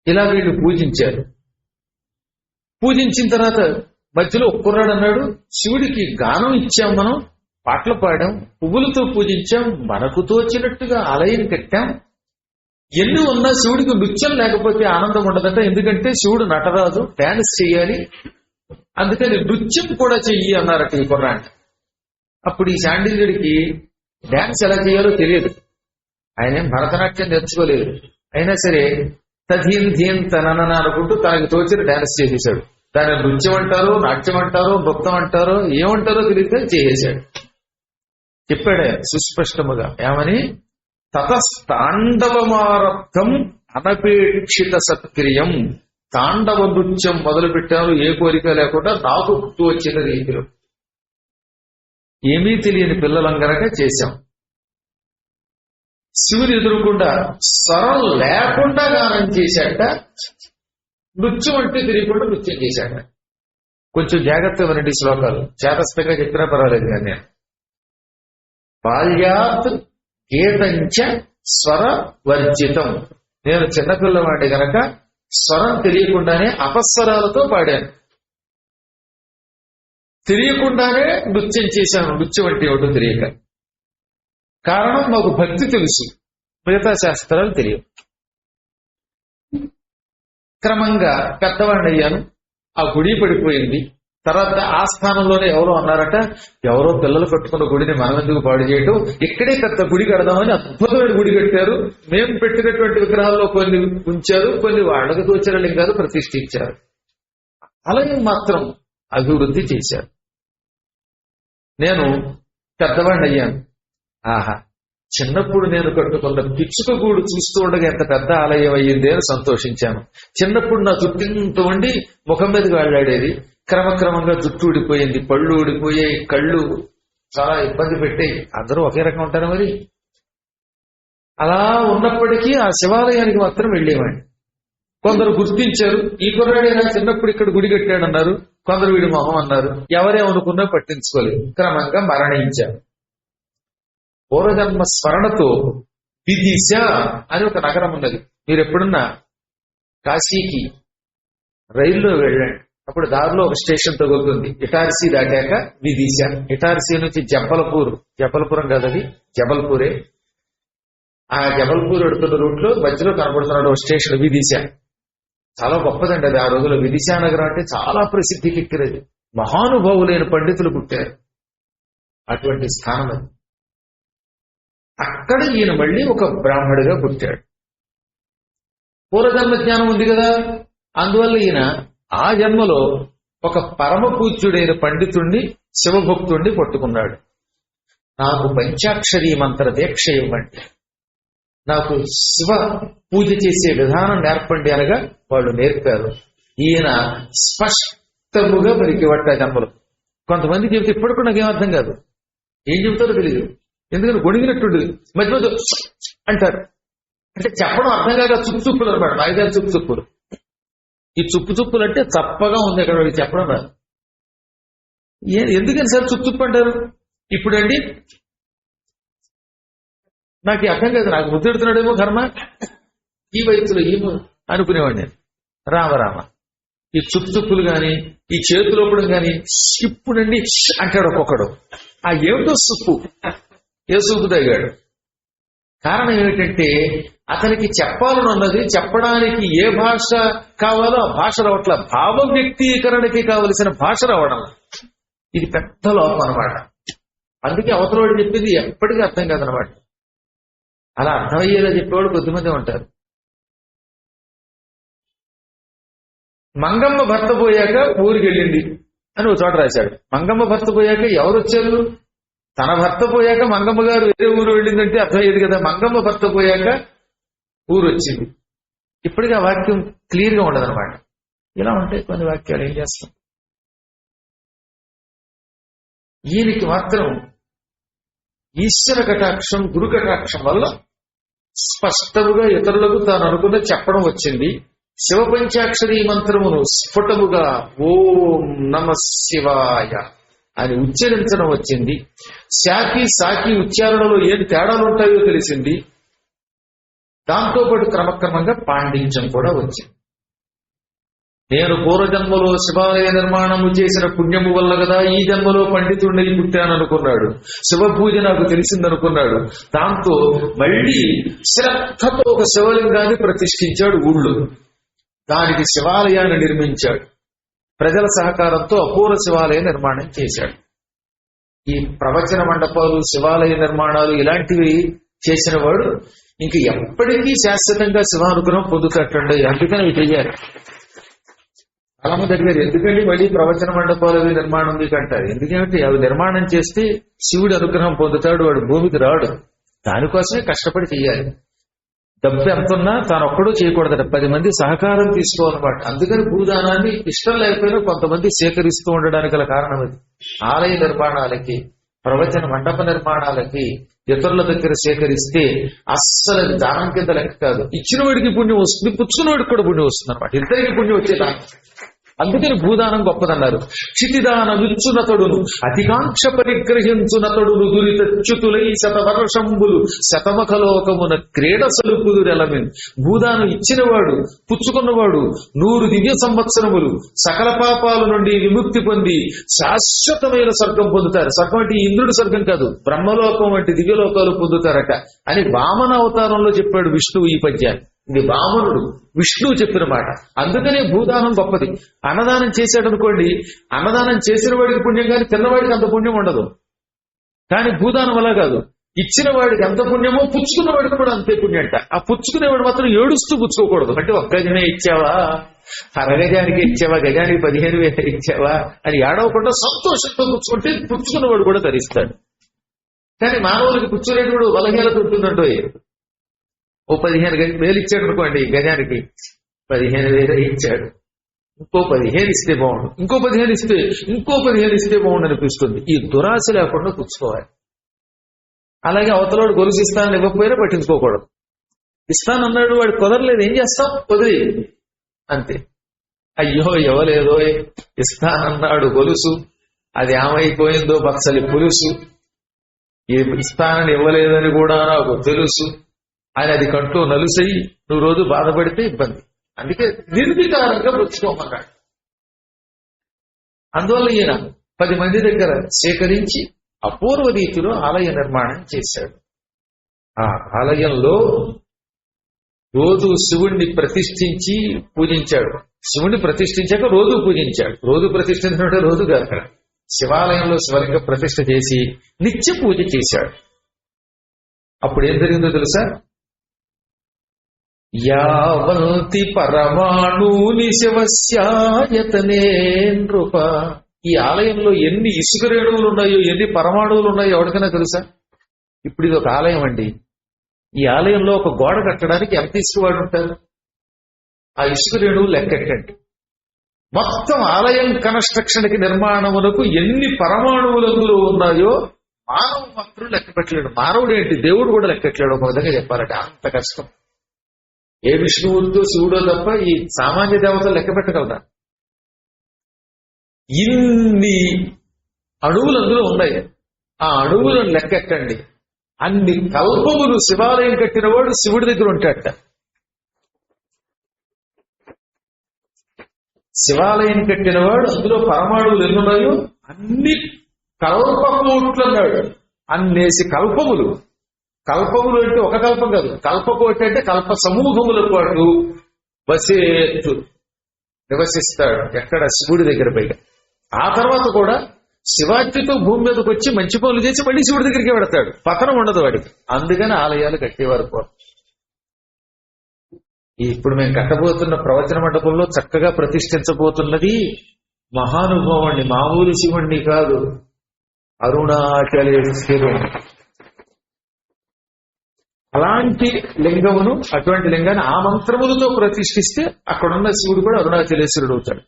ఇలా వీళ్ళు పూజించారు. పూజించిన తర్వాత మధ్యలో ఒక్కరాడు అన్నాడు, శివుడికి గానం ఇచ్చాం, మనం పాటలు పాడాం, పువ్వులతో పూజించాం, మనకు తోచినట్టుగా ఆలయం కట్టాం. ఎన్ని ఉన్నా శివుడికి నృత్యం లేకపోతే ఆనందం ఉండదట. ఎందుకంటే శివుడు నటరాజు, డాన్స్ చెయ్యాలి. అందుకని నృత్యం కూడా చెయ్యి అన్నారట ఈ కుర్రాంట. అప్పుడు ఈ శాండిల్యుడికి డాన్స్ ఎలా చేయాలో తెలియదు. ఆయన ఏం భరతనాట్యం నేర్చుకోలేదు. అయినా సరే తధీన్ ధీన్ తనన అనుకుంటూ తనకి తోచిన డాన్స్ చేసేశాడు. దాన్ని నృత్యం అంటారో, నాట్యం అంటారో, నృత్యం అంటారో, ఏమంటారో తెలియక చేసేశాడు. చెప్పాడు ఆయన సుస్పష్టముగా ఏమని, తతస్తాండవమారబ్ధం అనపేక్షిత సత్క్రియం. తాండవ నృత్యం మొదలు పెట్టాను ఏ కోరిక లేకుండా నాకు గుర్తు వచ్చిన రీతిలో. ఏమీ తెలియని పిల్లలం గనక చేశాం. శివుని ఎదురుకుండా స్వరం లేకుండా గానం చేశాట. నృత్యం అంటే తెలియకుండా నృత్యం చేశాట. కొంచెం జాగ్రత్తగా వినండి శ్లోకాలు, చేతస్థంగా చెప్పినా పర్వాలేదు కానీ నేను. బాల్యాత్ గీతంచ స్వర వర్జితం. నేను చిన్నపిల్లవాడి గనక స్వరం తెలియకుండానే అపస్వరాలతో పాడాను, తెలియకుండానే నృత్యం చేశాను. నృత్యం అంటే ఏమిటో తెలియక. కారణం మాకు భక్తి తెలుసు, మిగతా శాస్త్రాలు తెలియవు. క్రమంగా పెద్దవాడిని అయ్యాను, ఆ గుడి పడిపోయింది. తర్వాత ఆ స్థానంలోనే ఎవరో అన్నారట, ఎవరో పిల్లలు కట్టుకున్న గుడిని మనం ఎందుకు పాడు చేయటం, ఇక్కడే పెద్ద గుడి కడదామని అద్భుతమైన గుడి కట్టారు. మేము పెట్టినటువంటి విగ్రహాల్లో కొన్ని ఉంచారు, కొన్ని వాళ్ళకి తోచిన లింగాలు ప్రతిష్ఠించారు. ఆలయం మాత్రం అభివృద్ధి చేశారు. నేను పెద్దవాడిని అయ్యాను. ఆహా, చిన్నప్పుడు నేను కట్టుకున్న పిచ్చుక గూడు చూస్తూ ఉండగా ఎంత పెద్ద ఆలయం అయ్యింది అని సంతోషించాను. చిన్నప్పుడు నా జుట్టు ఇంత ఉండి ముఖం మీదకి వెళ్ళాడేది. క్రమక్రమంగా జుట్టు ఊడిపోయింది, పళ్ళు ఊడిపోయాయి, కళ్ళు చాలా ఇబ్బంది పెట్టాయి. అందరూ ఒకే రకం ఉంటారు మరి. అలా ఉన్నప్పటికీ ఆ శివాలయానికి మాత్రం వెళ్ళేవాడిని. కొందరు గుర్తించారు, ఈ కుర్రాడైనా చిన్నప్పుడు ఇక్కడ గుడి కట్టాడన్నారు. కొందరు వీడి మొహం అన్నారు. ఎవరేమనుకున్నా పట్టించుకోలేదు. క్రమంగా మరణించారు. పూర్వజన్మ స్మరణతో విదిశ అని ఒక నగరం ఉన్నది. మీరు ఎప్పుడున్నా కాశీకి రైల్లో వెళ్ళండి, అప్పుడు దారిలో ఒక స్టేషన్ తగులుతుంది. ఇటార్సీ దాటాక విదిశ. ఇటార్సీ నుంచి జబల్పురం కాదది జబల్పూరే. ఆ జబల్పూర్ ఎడుతున్న రూట్ లో మధ్యలో కనబడుతున్నాడు ఒక స్టేషన్ విదిశ. చాలా గొప్పదండి అది. ఆ రోజుల్లో విదిశా నగరం అంటే చాలా ప్రసిద్ధికి ఎక్కినది. మహానుభావులైన పండితులు పుట్టారు అటువంటి స్థానం అది. అక్కడ ఈయన మళ్ళీ ఒక బ్రాహ్మడిగా పుట్టాడు. పూర్వజన్మ జ్ఞానం ఉంది కదా, అందువల్ల ఈయన ఆ జన్మలో ఒక పరమ పూజ్యుడైన పండితుణ్ణి, శివభక్తుణ్ణి పట్టుకున్నాడు. నాకు పంచాక్షరీ మంత్ర దీక్ష ఇవ్వండి, నాకు శివ పూజ చేసే విధానం నేర్పండి అనగా వాళ్ళు నేర్పారు. ఈయన స్పష్టముగా మరికివట్ట జన్మలో. కొంతమంది చెబితే ఇప్పటికూ నాకేమర్థం కాదు, ఏం చెబుతారో తెలియదు. ఎందుకంటే గొడిగినట్టుండదు, మధ్య మధ్య అంటారు. అంటే చెప్పడం అర్థం కాక చుప్పులు అనమాట. నాయగారు చుప్పులు. ఈ చుప్పులు అంటే చప్పగా ఉంది అక్కడ చెప్పడం రాదు. ఎందుకని సార్ చుప్పు అంటారు? ఇప్పుడండి నాకు అర్థం కాదు, నాకు ముద్దెడుతున్నాడేమో కర్మ, ఈ వయసులో ఏమో అనుకునేవాడిని నేను. రామ ఈ చుప్పులు గాని, ఈ చేతులోపడం గాని ఇప్పుడండి అంటాడు ఒక్కొక్కడు. ఆ ఏమిటో సుప్పు, ఏ సూపు తగ్గాడు. కారణం ఏమిటంటే అతనికి చెప్పాలని ఉన్నది, చెప్పడానికి ఏ భాష కావాలో ఆ భాష రావట్ల, భావ వ్యక్తీకరణకి కావలసిన భాష రావడం. ఇది పెద్ద లోపం అనమాట. అందుకే అవతలవాడు చెప్పింది ఎప్పటికీ అర్థం కాదనమాట. అలా అర్థమయ్యేలా చెప్పేవాడు కొద్దిమంది ఉంటారు. మంగమ్మ భర్త పోయాక ఊరికి వెళ్ళింది అని ఒక చోట రాశాడు. మంగమ్మ భర్త పోయాక ఎవరు వచ్చారు? తన భర్త పోయాక మంగమ్మ గారు వేరే ఊరు వెళ్ళిందంటే అర్థమయ్యేది కదా. మంగమ్మ భర్త పోయాక ఊరు వచ్చింది. ఇప్పటికీ ఆ వాక్యం క్లియర్ గా ఉండదన్నమాట. ఇలా ఉంటాయి కొన్ని వాక్యాలు, ఏం చేస్తాం. ఈయనకి మాత్రం ఈశ్వర కటాక్షం, గురు కటాక్షం వల్ల స్పష్టముగా ఇతరులకు తాను అనుకున్న చెప్పడం వచ్చింది. శివ పంచాక్షరీ మంత్రమును స్ఫుటముగా ఓం నమ శివాయ అని ఉచ్చరించడం వచ్చింది. సాకి ఉచ్చారణలో ఏం తేడాలు ఉంటాయో తెలిసింది. దాంతోపాటు క్రమక్రమంగా పాండిత్యం కూడా వచ్చింది. నేను పూర్వజన్మలో శివాలయ నిర్మాణము చేసిన పుణ్యము వల్ల కదా ఈ జన్మలో పండితుడిని పుట్టాననుకున్నాడు. శివ పూజ నాకు తెలిసిందనుకున్నాడు. దాంతో మళ్ళీ శ్రద్ధతో ఒక శివలింగాన్ని ప్రతిష్ఠించాడు ఊళ్ళో. దానికి శివాలయాన్ని నిర్మించాడు. ప్రజల సహకారంతో అపూర్వ శివాలయ నిర్మాణం చేశాడు. ఈ ప్రవచన మండపాలు, శివాలయ నిర్మాణాలు ఇలాంటివి చేసిన వాడు ఇంక ఎప్పటికీ శాశ్వతంగా శివానుగ్రహం పొందుతట్టండి. అందుకని ఇవి చెయ్యాలి. చాలా మంది అడిగారు, ఎందుకంటే మళ్ళీ ప్రవచన మండపాలు అవి నిర్మాణం మీకు అంటారు. ఎందుకంటే అవి నిర్మాణం చేస్తే శివుడి అనుగ్రహం పొందుతాడు, వాడు భూమికి రాడు. దానికోసమే కష్టపడి చెయ్యాలి. డబ్బు ఎంతున్నా తాను ఒక్కడూ చేయకూడదట, 10 మంది సహకారం తీసుకోవాలన్నమాట. అందుకని భూదానాన్ని ఇష్టం లేకపోయినా కొంతమంది సేకరిస్తూ ఉండడానికి గల కారణం అది. ఆలయ నిర్మాణాలకి, ప్రవచన మండప నిర్మాణాలకి ఇతరుల దగ్గర సేకరిస్తే అస్సలు అది దానం కింద లెక్క కాదు. ఇచ్చిన వాడికి పుణ్యం వస్తుంది, పుచ్చుకున్న వాడికి కూడా పుణ్యం వస్తుంది అనమాట. ఇద్దరికి పుణ్యం వచ్చేదా. అందుకని భూదానం గొప్పదన్నారు. క్షితిదాన విచ్చునతడును అధికాంక్ష పరిగ్రహించునతడును దురితచ్యుతులై శతవర్షంబులు శతమఖలోకమున క్రీడ సలుపుదురెలమెన్. భూదానం ఇచ్చినవాడు, పుచ్చుకున్నవాడు 100 దివ్య సంవత్సరములు సకల పాపాల నుండి విముక్తి పొంది శాశ్వతమైన స్వర్గం పొందుతారు. స్వర్గం అంటే ఇంద్రుడి స్వర్గం కాదు, బ్రహ్మలోకం వంటి దివ్యలోకాలు పొందుతారట అని వామన అవతారంలో చెప్పాడు విష్ణువు ఈ పద్యాన్ని. ఇది వామనుడు విష్ణువు చెప్పిన మాట. అందుకనే భూదానం గొప్పది. అన్నదానం చేశాడు అనుకోండి, అన్నదానం చేసిన వాడికి పుణ్యం కానీ తిన్నవాడికి అంత పుణ్యం ఉండదు. కానీ భూదానం అలా కాదు, ఇచ్చిన వాడికి ఎంత పుణ్యమో పుచ్చుకున్న వాడికి కూడా అంతే పుణ్యంట. ఆ పుచ్చుకునేవాడు మాత్రం ఏడుస్తూ పుచ్చుకోకూడదు. అంటే ఒక్క గజమే ఇచ్చావా, అరగజానికి ఇచ్చావా, గజానికి 15,000 ఇచ్చావా అని ఏడవకుండా సంతోషంతో పుచ్చుకుంటే పుచ్చుకున్నవాడు కూడా ధరిస్తాడు. కానీ మానవులకి పుచ్చుకునేటప్పుడు బలహీనత ఉంటుందంటో. ఓ 15,000 ఇచ్చాడు అనుకోండి, గజానికి 15,000 ఇచ్చాడు, ఇంకో 15 ఇస్తే బాగుండు, ఇంకో 15 ఇస్తే ఇంకో 15 ఇస్తే బాగుండు అనిపిస్తుంది. ఈ దురాశ లేకుండా పుచ్చుకోవాలి. అలాగే అవతలోడు గొలుసు ఇస్తానని ఇవ్వకపోయినా పట్టించుకోకూడదు. ఇస్తానన్నాడు, వాడు కుదరలేదు, ఏం చేస్తాం, కుదిరి అంతే. అయ్యో ఇవ్వలేదో, ఇస్తానన్నాడు గొలుసు, అది ఏమైపోయిందో బక్సలి పులుసు, ఇస్తానని ఇవ్వలేదని కూడా నాకు తెలుసు అని అది కంటూ నలుసయి నువ్వు రోజు బాధపడితే ఇబ్బంది. అందుకే నిర్వికారంగా పుచ్చుకోమన్నాడు. అందువల్ల ఈయన 10 మంది దగ్గర సేకరించి అపూర్వ రీతిలో ఆలయ నిర్మాణం చేశాడు. ఆ ఆలయంలో రోజు శివుణ్ణి ప్రతిష్ఠించి పూజించాడు. శివుణ్ణి ప్రతిష్ఠించాక రోజు పూజించాడు. రోజు ప్రతిష్ఠించినట్టే రోజు కాదు, అక్కడ శివాలయంలో శివలింగ ప్రతిష్ఠ చేసి నిత్య పూజ చేశాడు. అప్పుడు ఏం జరిగిందో తెలుసా? యావంతి పరమాణుని శివస్యాయతనే నృప. ఈ ఆలయంలో ఎన్ని ఇసుక రేణువులు ఉన్నాయో, ఎన్ని పరమాణువులు ఉన్నాయో ఎవరికైనా తెలుసా? ఇప్పుడు ఇది ఒక ఆలయం అండి. ఈ ఆలయంలో ఒక గోడ కట్టడానికి ఎంత ఇసుక వాడు ఉంటారు? ఆ ఇసుక రేణువులు లెక్కెట్టండి. మొత్తం ఆలయం కన్స్ట్రక్షన్ కి నిర్మాణమునకు ఎన్ని పరమాణువులు అందులో ఉన్నాయో మానవుడు మాత్రం లెక్క పెట్టలేడు. మానవుడు ఏంటి, దేవుడు కూడా లెక్కట్లేడు. ఒక విధంగా చెప్పాలంటే అంత కష్టం. ఏ విష్ణువుతో శివుడో తప్ప ఈ సామాన్య దేవతలు లెక్క పెట్టగలరా? ఇన్ని అణువులు అందులో ఉన్నాయి. ఆ అణువులను లెక్కెట్టండి. అన్ని కల్పములు శివాలయం కట్టినవాడు శివుడి దగ్గర ఉంటాడట. శివాలయం కట్టినవాడు అందులో పరమాణువులు ఎన్నున్నాయో అన్ని కల్పకోట్లు అన్నాడు. అన్నేసి కల్పములు. కల్పములు అంటే ఒక కల్పం కాదు, కల్పకోటి అంటే కల్ప సమూహముల పాటు వసేత్తు నివసిస్తాడు. ఎక్కడ? శివుడి దగ్గర. పైగా ఆ తర్వాత కూడా శివాజ్ఞతో భూమి మీదకి వచ్చి మంచి పనులు చేసి మళ్ళీ శివుడి దగ్గరికి పెడతాడు. పతనం ఉండదు వాడికి. అందుకని ఆలయాలు కట్టేవారు. ఇప్పుడు మేము కట్టబోతున్న ప్రవచన మండపంలో చక్కగా ప్రతిష్ఠించబోతున్నది మహానుభావుణ్ణి, మామూలు శివుణ్ణి కాదు, అరుణాచలేశ్వరుడు. అలాంటి లింగమును, అటువంటి లింగాన్ని ఆ మంత్రములతో ప్రతిష్ఠిస్తే అక్కడున్న శివుడు కూడా అరుణాచలేశ్వరుడు అవుతాడు.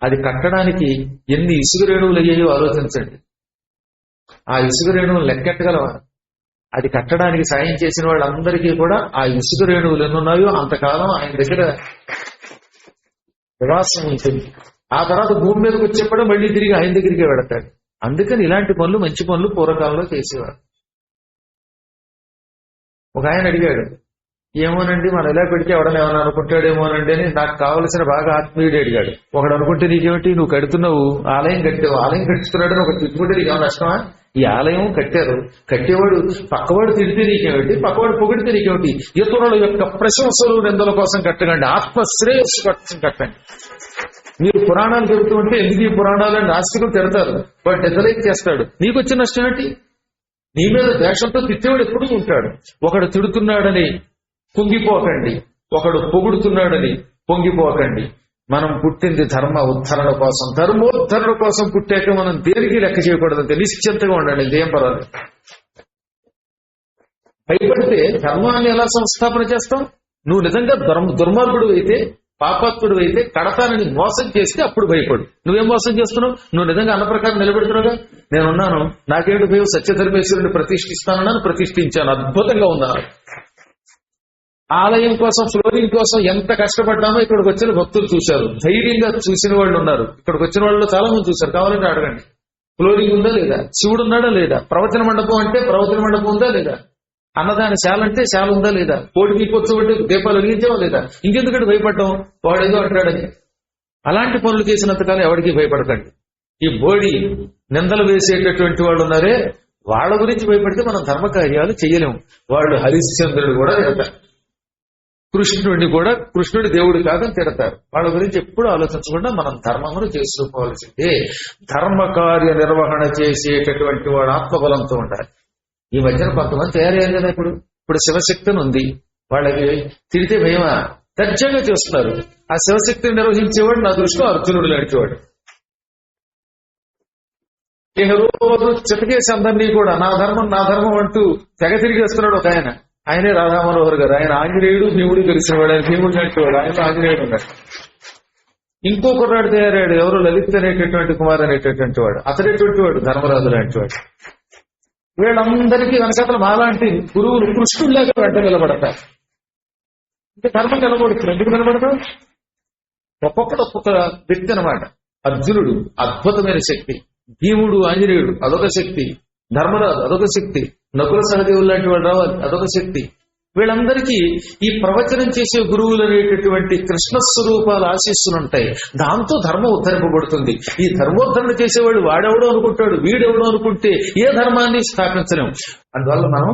అది కట్టడానికి ఎన్ని ఇసుక రేణువులు అయ్యాయో ఆలోచించండి. ఆ ఇసుక రేణువులు లెక్కెట్టగలవా? అది కట్టడానికి సాయం చేసిన వాళ్ళందరికీ కూడా ఆ ఇసుక రేణువులు ఎన్నున్నాయో అంతకాలం ఆయన దగ్గర నివాసం ఉంటుంది. ఆ తర్వాత భూమి మీదకి వచ్చేప్పుడు మళ్ళీ తిరిగి ఆయన దగ్గరికి వెడతాడు. అందుకని ఇలాంటి పనులు, మంచి పనులు పూర్వకాలంలో చేసేవారు. ఒక ఆయన అడిగాడు, ఏమోనండి మనం ఇలా పెడితే ఎవడన్నా ఏమన్నా అనుకుంటాడేమోనండి అని. నాకు కావలసిన బాగా ఆత్మీయుడు అడిగాడు. ఒకడు అనుకుంటే నీకేమిటి, నువ్వు కడుతున్నావు, ఆలయం కట్టావు, ఆలయం కట్టుతున్నాడు ఒక తిట్టుకుంటే నీకేమో నష్టమా? ఈ ఆలయం కట్టారు, కట్టేవాడు పక్కవాడు తిడితే నీకేమిటి, పక్కవాడు పొగిడితే నీకేమిటి? ఇతరుల యొక్క ప్రశంసలు నిందల కోసం కట్టకండి, ఆత్మశ్రేయస్సు కోసం కట్టండి. మీరు పురాణాలు చెబుతూ ఉంటే ఎందుకు ఈ పురాణాలు అని నాస్తికులు తిడతారు, వాడు నిద్రలేక చేస్తాడు, నీకు వచ్చిన నష్టం ఏంటి? నీ మీద ద్వేషంతో తిట్టేవాడు ఎప్పుడూ ఉంటాడు. ఒకడు తిడుతున్నాడని కుంగిపోకండి, ఒకడు పొగుడుతున్నాడని పొంగిపోకండి. మనం పుట్టింది ధర్మ ఉద్ధరణ కోసం, ధర్మోద్ధరణ కోసం పుట్టాక మనం దేనికి లెక్క చేయకూడదంటే నిశ్చింతగా ఉండండి, ఇదేం పర్వాలేదు. భయపడితే ధర్మాన్ని ఎలా సంస్థాపన చేస్తాం? నువ్వు నిజంగా దుర్మార్గుడు అయితే, పాపాత్ముడు అయితే, కడతానని మోసం చేస్తే అప్పుడు భయపడు. నువ్వేం మోసం చేస్తున్నావు? నువ్వు నిజంగా అన్న ప్రకారం నిలబెడుతున్నావుగా. నేనున్నాను, నాకేమిటి భయం? సత్యధర్మేశ్వరుని ప్రతిష్ఠిస్తానన్నాను, ప్రతిష్ఠించాను, అద్భుతంగా ఉన్నాను. ఆలయం కోసం, ఫ్లోరింగ్ కోసం ఎంత కష్టపడ్డామో ఇక్కడికి వచ్చిన భక్తులు చూశారు, ధైర్యంగా చూసిన వాళ్ళు ఉన్నారు. ఇక్కడికి వచ్చిన వాళ్ళు చాలా మంది చూశారు, కావాలంటే అడగండి. ఫ్లోరింగ్ ఉందా లేదా, శివుడు ఉన్నాడా లేదా, ప్రవచన మండపం అంటే ప్రవచన మండపం ఉందా లేదా, అన్నదాన శాల అంటే శాల ఉందా లేదా, కోడి తీపొచ్చు అంటే దీపాలు వెలిగించావా లేదా. ఇంకెందుకంటే భయపడ్డాం, వాడేదో అంటాడని. అలాంటి పనులు చేసినంతకాలం ఎవరికి భయపడకండి. ఈ బోడి నిందలు వేసేటటువంటి వాళ్ళు ఉన్నారే, వాళ్ళ గురించి భయపడితే మనం ధర్మకార్యాలు చేయలేము. వాళ్ళు హరిశ్చంద్రుడు కూడా తిడతారు, కృష్ణుడిని కూడా, కృష్ణుడి దేవుడు కాదని తిడతారు. వాళ్ళ గురించి ఎప్పుడు ఆలోచించకుండా మనం ధర్మమును చేసుకోవాల్సిందే. ధర్మకార్య నిర్వహణ చేసేటటువంటి వాడు ఆత్మబలంతో ఉండాలి. ఈ మధ్యన కొంతమంది తయారయ్యారు కదా, ఇప్పుడు శివశక్తిని ఉంది, వాళ్ళకి తిడితే భయమా, దర్జాగా చేస్తున్నారు. ఆ శివశక్తిని నిర్వహించేవాడు నా దృష్టిలో అర్జునుడు లాంటివాడు. ఇక రోజు చితకేసి అందరినీ కూడా నా ధర్మం అంటూ తెగ తిరిగేస్తున్నాడు ఒక ఆయన. ఆయనే రాధా మనోహర్ గారు. ఆయన ఆంజనేయుడు భీముడు కలిసినవాడు, ఆయన భీముడు లాంటివాడు, ఆయన ఆంజనేయుడు ఉన్నాడు. ఇంకో కుర్రాడు తయారాడు, ఎవరు లలిత్ అనేటటువంటి కుమార్ అనేటటువంటి వాడు, అతడేటువంటి వాడు ధర్మరాజు లాంటి వాడు. వీళ్ళందరికీ వెనకతలు మాలాంటి గురువులు కృష్ణుడిలాగా వెంట నిలబడతారు. ఇంకా ధర్మం నిలబడుతుంది. ఎందుకు నిలబడతావు? ఒక్కొక్క వ్యక్తి అనమాట. అర్జునుడు అద్భుతమైన శక్తి, భీముడు ఆంజనేయుడు అదొక శక్తి, ధర్మరాజు అదొక శక్తి, నకుల సహదేవులు లాంటి వాళ్ళు రావాలి అదొక శక్తి. వీళ్ళందరికీ ఈ ప్రవచనం చేసే గురువులు అనేటటువంటి కృష్ణ స్వరూపాల ఆశీస్సులుంటాయి. దాంతో ధర్మం ఉద్ధరింపబడుతుంది. ఈ ధర్మోద్ధరణ చేసేవాడు వాడెవడో అనుకుంటాడు, వీడెవడో అనుకుంటే ఏ ధర్మాన్ని స్థాపించలేం. అందువల్ల మనం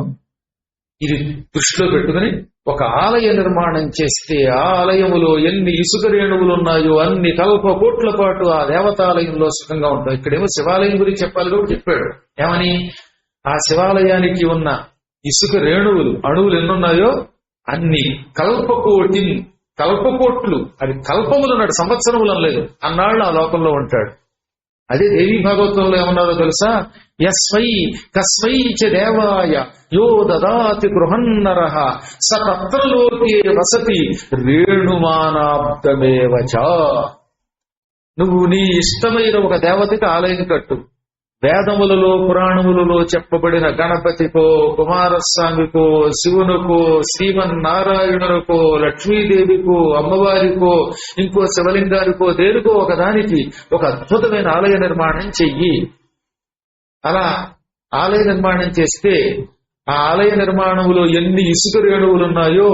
ఇది దృష్టిలో పెట్టుకుని ఒక ఆలయ నిర్మాణం చేస్తే ఆ ఆలయములో ఎన్ని ఇసుక రేణువులు ఉన్నాయో అన్ని కల్ప కోట్ల పాటు ఆ దేవతాలయంలో సుఖంగా ఉంటాయి. ఇక్కడేమో శివాలయం గురించి చెప్పాలి కూడా చెప్పాడు. ఏమని? ఆ శివాలయానికి ఉన్న ఇసుక రేణువులు, అణువులు ఎన్నున్నాయో అన్ని కల్పకోట్లు, అది కల్పములు అన్నాడు, సంవత్సరములు అనలేదు, అన్నాళ్ళు ఆ లోకంలో ఉంటాడు. అదే దేవీ భాగవతంలో ఏమన్నారో తెలుసా? యస్వై కస్వై చ దేవాయ యో దదాతి గృహన్నరః స తత్ర లోకే వసతి రేణుమానాబ్దమేవ చ. నువ్వు నీ ఇష్టమైన ఒక దేవతకి ఆలయం కట్టు. వేదములలో పురాణములలో చెప్పబడిన గణపతికో, కుమారస్వామికో, శివునికో, శ్రీమన్నారాయణునికో, లక్ష్మీదేవికో, అమ్మవారికో, ఇంకో శివలింగానికో, దేనికో ఒకదానికి ఒక అద్భుతమైన ఆలయ నిర్మాణం చెయ్యి. అలా ఆలయ నిర్మాణం చేస్తే ఆ ఆలయ నిర్మాణములో ఎన్ని ఇసుక రేణువులున్నాయో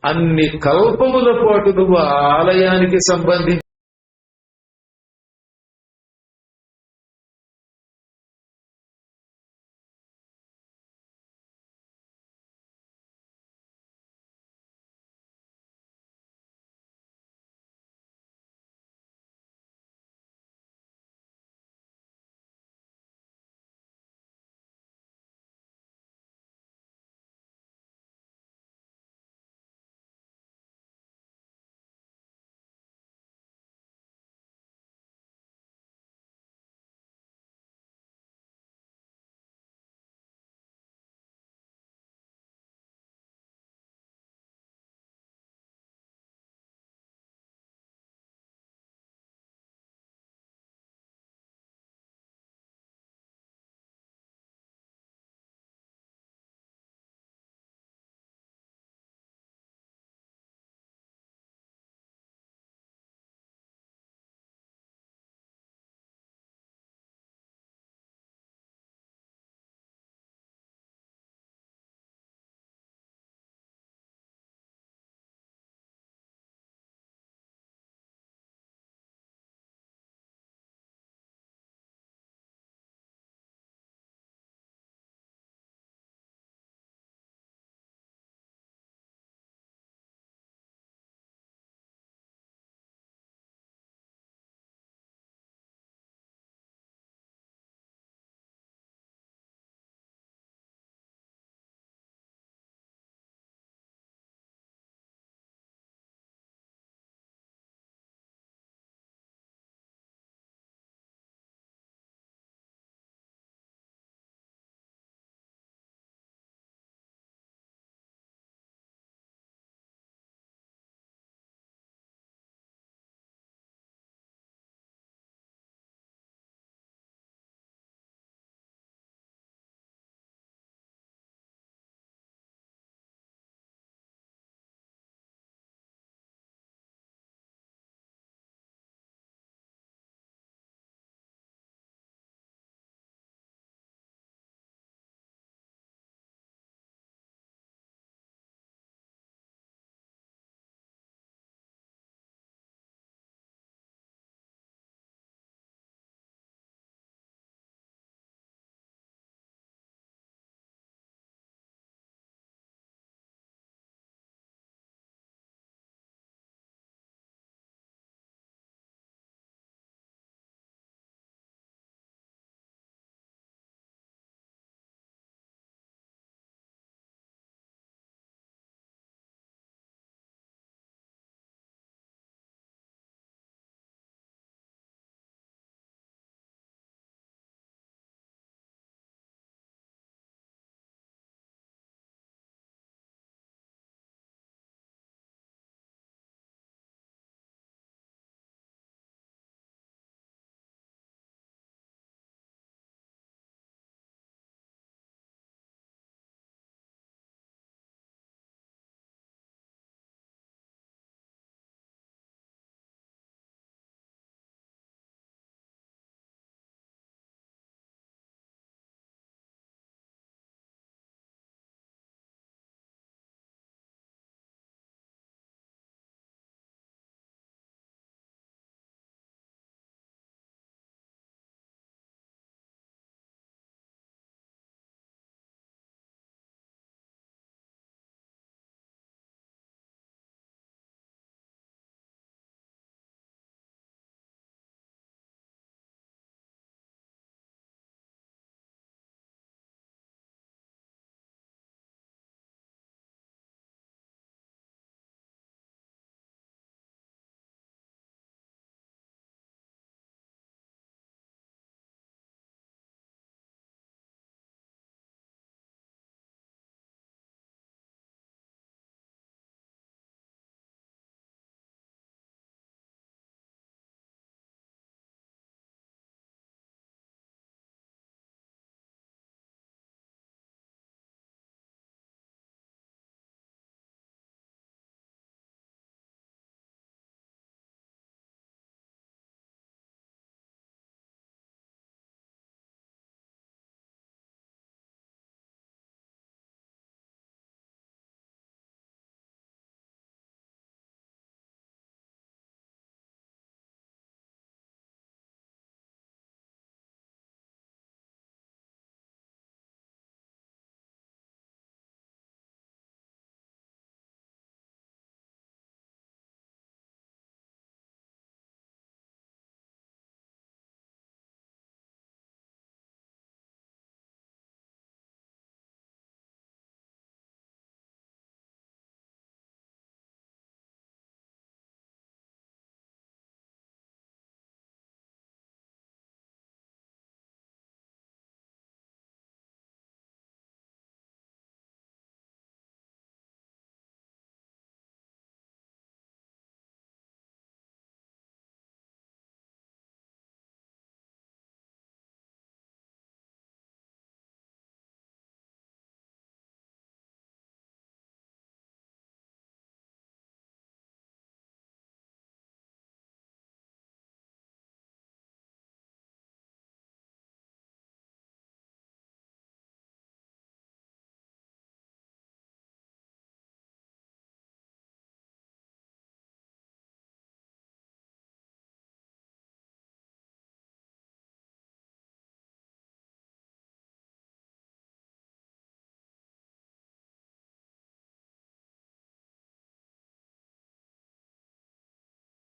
అన్ని కల్పముల పాటు నువ్వు ఆ ఆలయానికి సంబంధించి